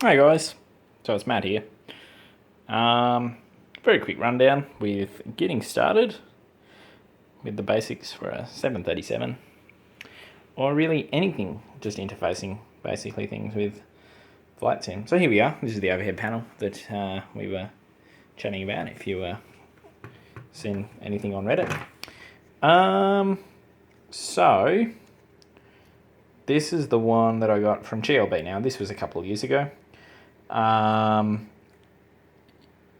Hey guys, so it's Matt here. Very quick rundown with getting started with the basics for a 737, or really anything, just interfacing basically things with flight sim. So here we are. This is the overhead panel that we were chatting about. If you seen anything on Reddit, so this is the one that I got from GLB. Now this was a couple of years ago.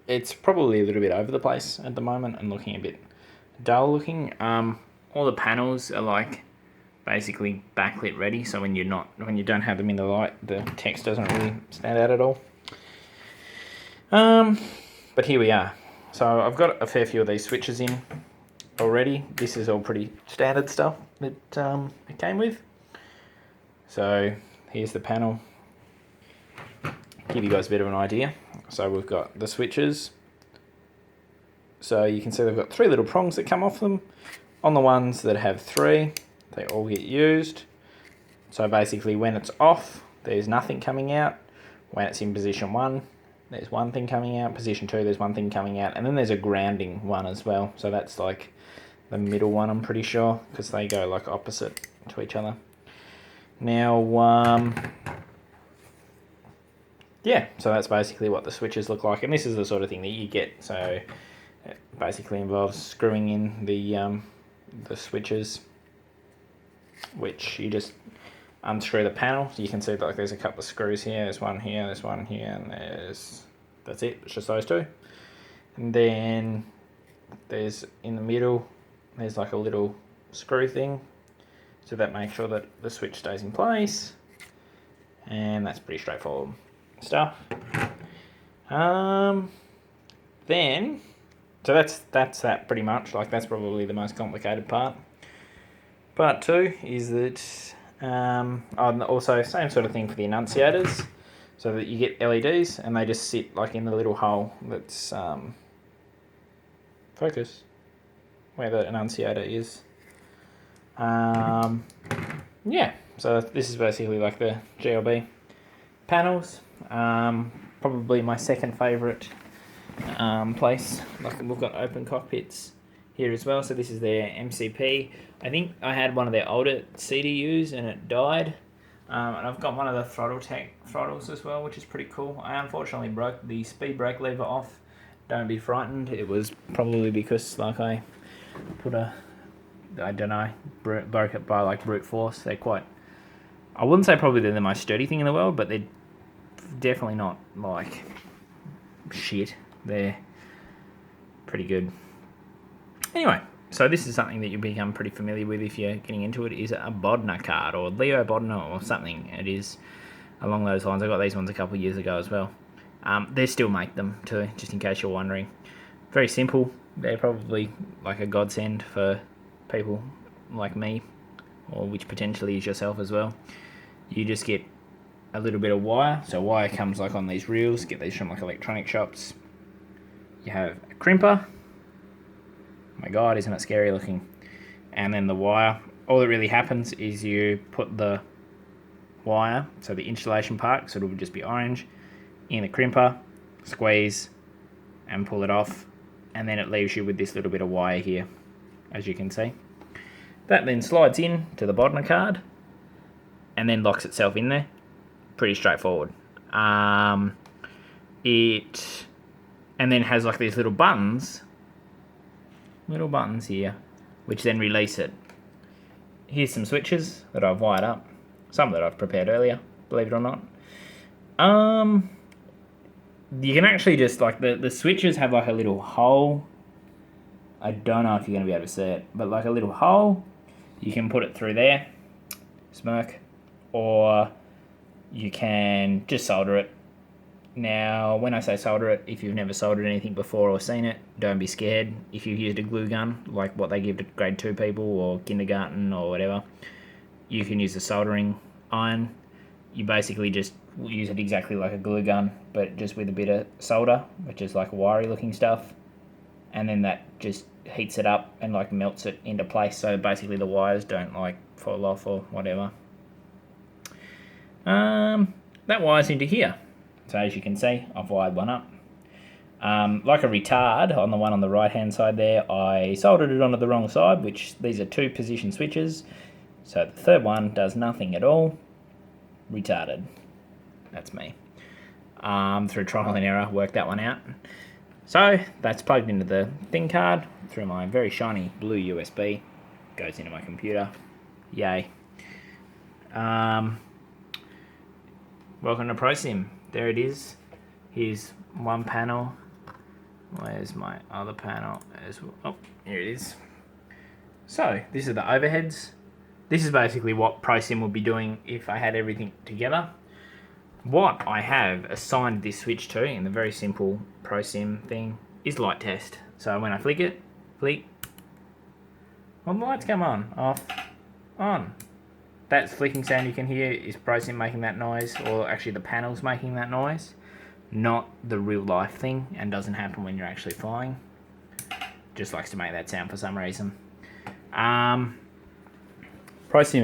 It's probably a little bit over the place at the moment and looking a bit dull looking. All the panels are like basically backlit ready, so when you don't have them in the light, the text doesn't really stand out at all. But here we are. So I've got a fair few of these switches in already. This is all pretty standard stuff that it came with. So here's the panel. Give you guys a bit of an idea. So we've got the switches. So you can see they've got three little prongs that come off them. On the ones that have three, they all get used. So basically when it's off, there's nothing coming out. When it's in position 1, there's one thing coming out. Position 2, there's one thing coming out. And then there's a grounding one as well. So that's like the middle one, I'm pretty sure, because they go like opposite to each other. Now, yeah, so that's basically what the switches look like. And this is the sort of thing that you get. So it basically involves screwing in the switches, which you just unscrew the panel. So you can see that, like, there's a couple of screws here. There's one here, and that's it. It's just those two. And then there's in the middle, there's like a little screw thing. So that makes sure that the switch stays in place. And that's pretty straightforward stuff. Then, so that's that pretty much. Like, that's probably the most complicated part. Part 2 is that also same sort of thing for the annunciators, so that you get LEDs and they just sit like in the little hole that's focus where the annunciator is. Yeah, so this is basically like the GLB panels. Probably my second favourite place. Like, we've got open cockpits here as well. So this is their MCP. I think I had one of their older CDUs and it died. And I've got one of the ThrottleTech throttles as well, which is pretty cool. I unfortunately broke the speed brake lever off. Don't be frightened. It was probably because, like, I put broke it by like brute force. They're quite, I wouldn't say probably they're the most sturdy thing in the world, but they're definitely not like shit. They're pretty good. Anyway, so this is something that you'll become pretty familiar with if you're getting into it, is a Bodner card, or Leo Bodner or something. It is along those lines. I got these ones a couple of years ago as well. They still make them too, just in case you're wondering. Very simple. They're probably like a godsend for people like me, or which potentially is yourself as well. You just get a little bit of wire. So wire comes like on these reels. Get these from like electronic shops. You have a crimper. Oh my god, isn't it scary looking? And then the wire. All that really happens is you put the wire, so the installation part, so it will just be orange, in the crimper, squeeze, and pull it off. And then it leaves you with this little bit of wire here, as you can see. That then slides in to the Bodner card and then locks itself in there. Pretty straightforward. It and then has like these little buttons here, which then release it. Here's some switches that I've wired up, some that I've prepared earlier, believe it or not. You can actually just, like, the switches have like a little hole. I don't know if you're going to be able to see it, but like a little hole. You can put it through there, smirk, or you can just solder it. Now, when I say solder it, if you've never soldered anything before or seen it, don't be scared. If you've used a glue gun, like what they give to grade 2 people or kindergarten or whatever, you can use a soldering iron. You basically just use it exactly like a glue gun, but just with a bit of solder, which is like wiry looking stuff. And then that just heats it up and like melts it into place, so basically the wires don't like fall off or whatever. That wires into here. So as you can see, I've wired one up. Like a retard on the one on the right hand side there, I soldered it onto the wrong side, which these are 2 position switches. So the third one does nothing at all. Retarded. That's me. Through trial and error, worked that one out. So that's plugged into the thing card through my very shiny blue USB. Goes into my computer. Yay. Welcome to ProSim. There it is. Here's one panel. Where's my other panel as well? Oh, here it is. So this is the overheads. This is basically what ProSim would be doing if I had everything together. What I have assigned this switch to in the very simple ProSim thing is light test. So when I flick it, flick, well, the lights come on, off, on. That flicking sound you can hear is ProSim making that noise, or actually the panel's making that noise, not the real life thing, and doesn't happen when you're actually flying. Just likes to make that sound for some reason. ProSim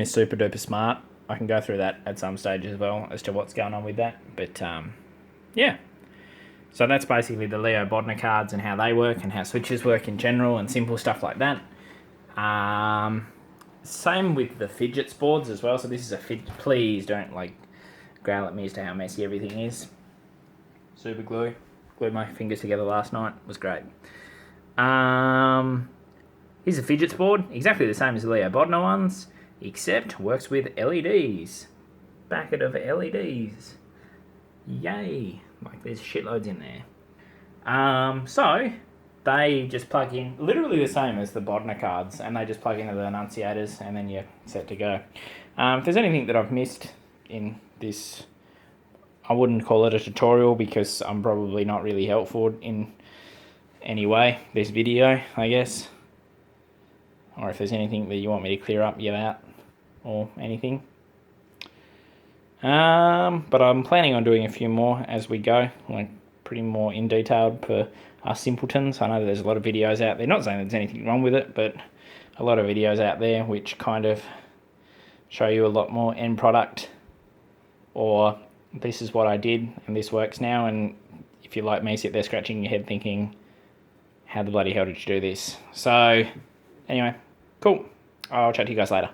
is super duper smart. I can go through that at some stage as well as to what's going on with that. But yeah, so that's basically the Leo Bodner cards and how they work and how switches work in general and simple stuff like that. Same with the fidgets boards as well. So this is a fidget. Please don't like growl at me as to how messy everything is. Super glue. Glued my fingers together last night. It was great. Here's a fidgets board. Exactly the same as the Leo Bodner ones, except works with LEDs. Bucket of LEDs. Yay. Like there's shitloads in there. So they just plug in, literally the same as the Bodner cards, and they just plug into the annunciators and then you're set to go. If there's anything that I've missed in this, I wouldn't call it a tutorial because I'm probably not really helpful in any way, this video, I guess. Or if there's anything that you want me to clear up about or anything. But I'm planning on doing a few more as we go, like pretty more in detail per us simpletons. I know there's a lot of videos out there, not saying there's anything wrong with it, but a lot of videos out there which kind of show you a lot more end product, or this is what I did and this works now, and if you're like me, sit there scratching your head thinking, how the bloody hell did you do this? So anyway, cool. I'll chat to you guys later.